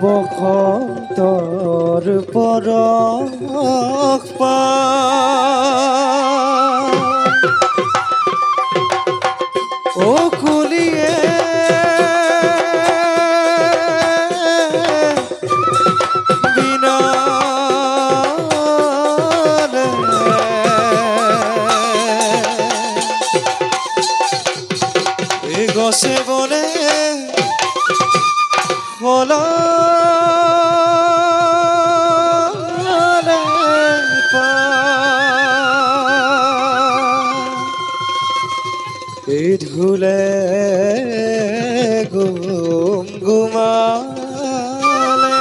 বসন্তৰ পৰশ পাই ও কুলিয়ে বিনালে এই গছে বনে এই ধুলে গুম গুমালে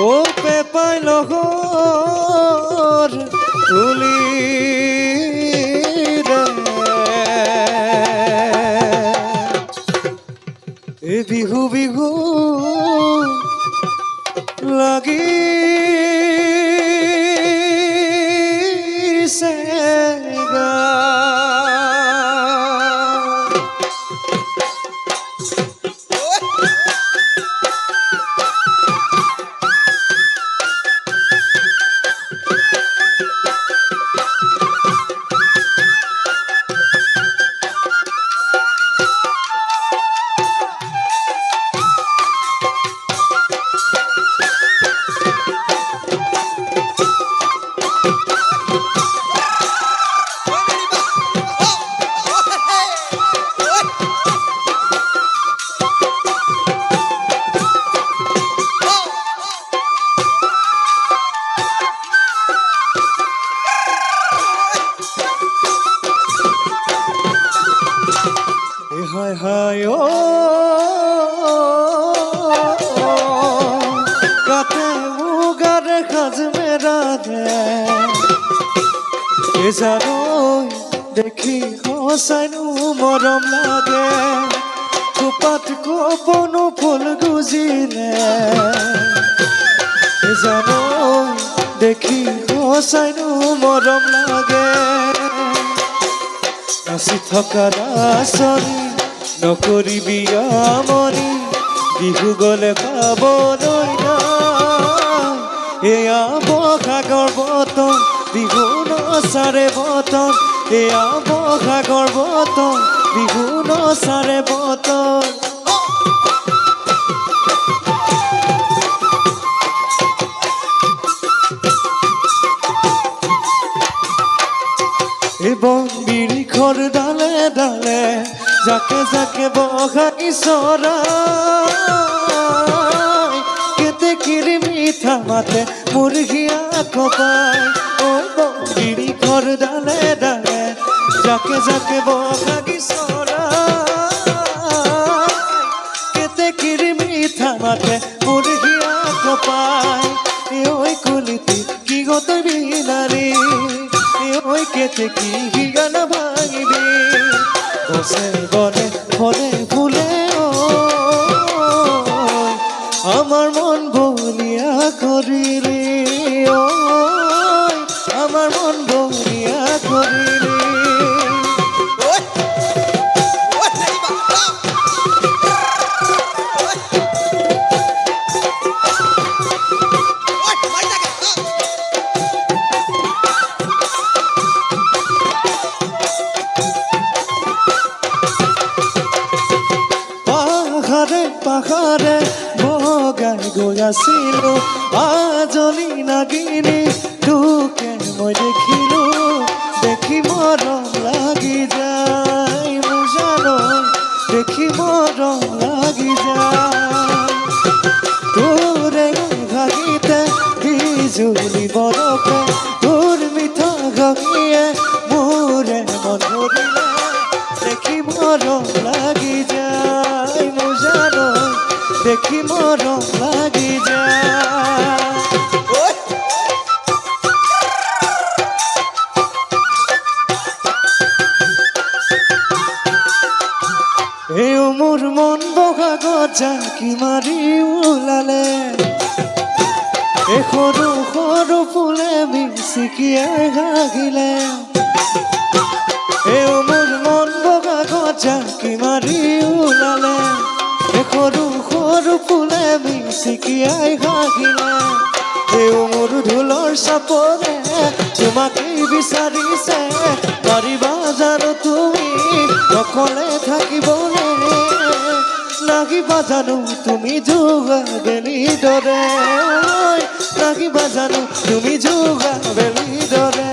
ও পেপাই লগৰ তুলি এই বিহু বিহু লাগিছে হায় হায় ও কাতে উগার খাজ মেরা দে এ জানো দেখি হসাইনু মরম লাগে কুপাত কোপনো ফুল গুজিলে এ জানো দেখি হসাইনু মরম লাগে নাচি থকা নাচনি নকৰিবি আমনি বিহু গলে পাবলৈ নাই এয়া বহাগৰ বতন বিহু নচাৰে বতন এয়া বহাগৰ বতন বিহু নচাৰে বতন বনবিৰিখৰ ডালে ডালে জাকে জাকে বহাগী চৰাই কেতেকীৰ মিঠা মাতে মুৰ্গীয়া কপাই ঐ বনবিৰিখৰ ডালে ডালে জাকে জাকে বহাগী চৰাই কেতেকীৰ মিঠা মাতে মুৰ্গীয়া কপাই ঐ কুলিতি কি গতই বিনাৰী ওই কেতে কি গান ভাঙিবি বসে বনে ফলে ফুলে আমাৰ মন বলিয়া কৰিলি আমাৰ মন বলিয়া কৰিলি পাহাৰে বগাই গৈ আছিলো আজলি নাগিনী তোকে মই দেখিলো দেখি মৰম লাগি যায় মোৰ জানো দেখি মৰম লাগি যায় তোৰে ঘাগিতে বিজুলি বৰফে তোৰ মিঠা গগিয়ে মোৰে মন ধৰিলে দেখি মৰম লাগি যায় মোৰ জানো দেখি মৰম লাগি যায় এই মোৰ মন বহাগত জাকি মাৰি ওলালে এই সৰু সৰু ফুলে মিচিকিয়াই ঘাগিলে এই মোৰ মন বহাগত জাকি মাৰি ওলালে সৰু সৰু ফুলে মিচিকিয়াই হাঁহিলে মোৰ ঢোলৰ চাপৰে তোমাকেই বিচাৰিছে পাৰিবা জানো তুমি অকলে থাকিবলে লাগিবা জানো তুমি যোগাবেলি দৰে লাগিবা জানো তুমি যোগাবেলি দৰে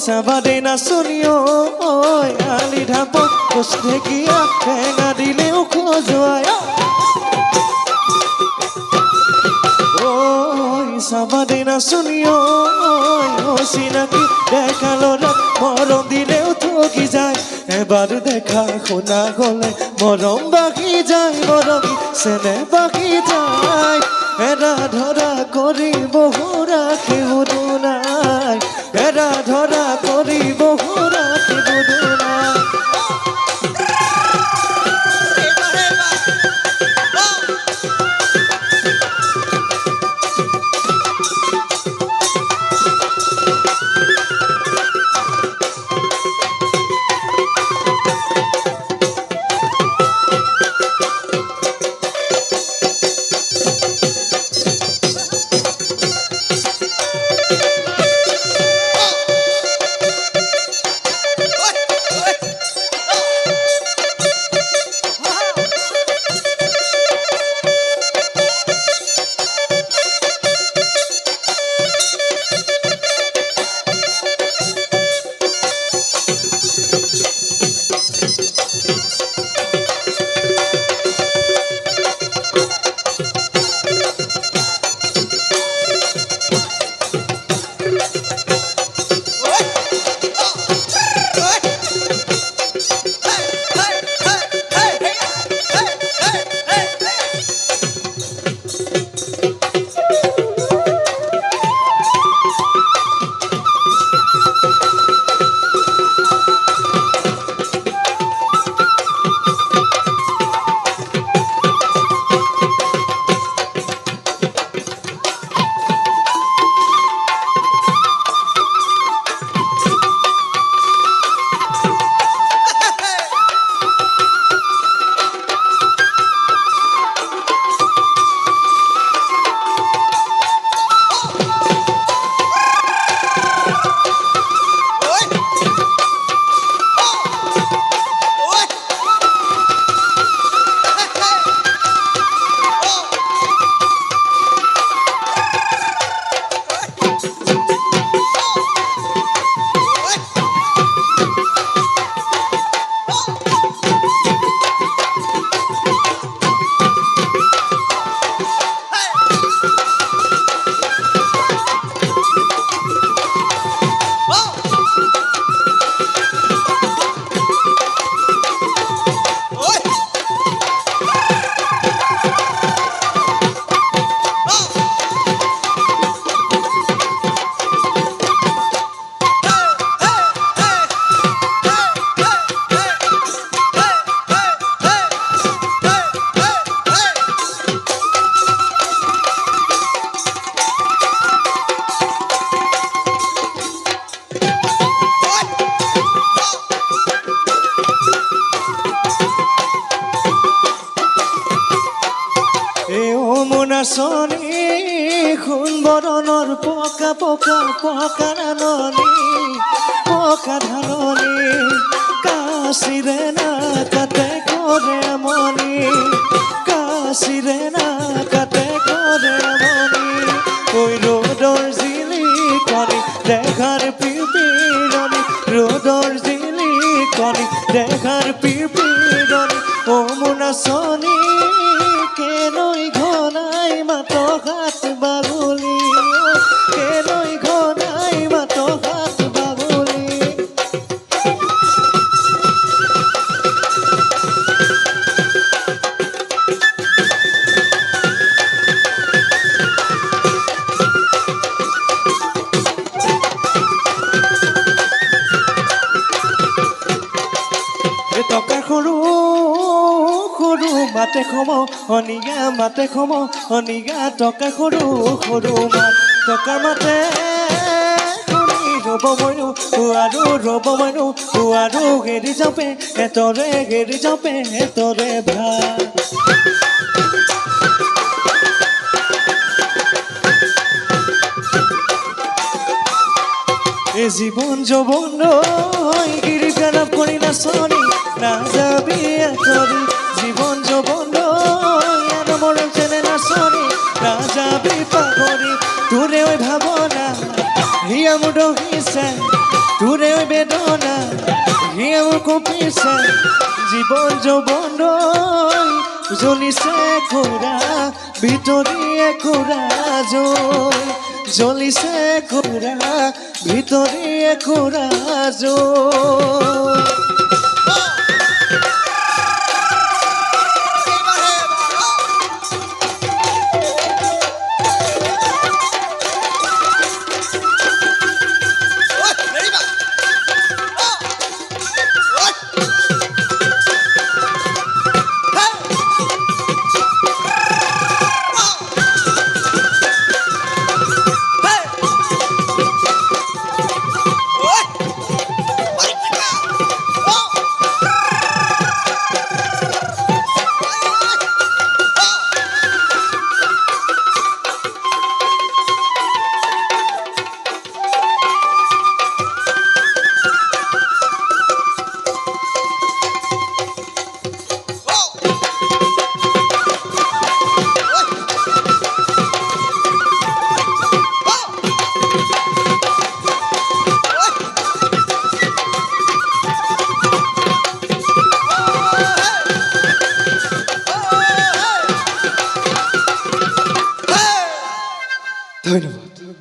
চাবাদে নাচনি ঐ আলি ঢাপত খোজ ঢেকীয়া ঠেঙা দিলেও খোজোৱাই চাবাদে নাচনি ঐ চিনাকি দেখা ল'ৰাক মৰম দিলেও ঠগি যায় এবাৰ দেখা শুনা গ'লে মৰম বাঢ়ি যায় মৰমী চেনেহ বাঢ়ি যায় এৰা ধৰা কৰি বহু ৰাখি সুধো নাই এৰা ধৰা কৰি বহু ৰাখি সুধো নাই নাচনী খুন বৰণৰ পকা পকা পকা ৰাণী পকা ধাৰণী কাচিৰে না কাটে কৰে মনি কাচিৰে না কাটে কৰে মনি ঐ ৰ'দৰ জিলিকনি দেখাৰ পিৰপিৰণি ৰ'দৰ জিলিকনি দেখাৰ পিৰপিৰণি ও মোৰ নাচনী কেনৈ ঘনাই মাতো হাত বাগুলি কেনৈ ঘনাই মাতো হাত বাগুলি টকা সৰু সৰু মাতে খম অনিগা মাতে খম অনিগা টকা সৰু সৰু মাত টকা মাতে ৰ'ব ময়ো আৰু ৰ'ব ময়ো আৰু হেৰি যাপে এতৰে ভাল এ জীবন যৌবন নয় গিরি প্রেরণ করি না সরি না যাবি এতরি জীবন যৌবন নয় আর মরণ চেনে না সরি না যাবি পাগরি তোরে ওই ভাবনা হিয়া মুড হিসে তোরে ওই বেদনা হিয়া মুখ পিছে জীবন যৌবন নয় জ্বলিছে ঘোরা ভিতরিয়ে ঘোরা জয় জ্বলিছে ঘোরা ভিতরিয়ে ঘোরা জয় ধন্যবাদ।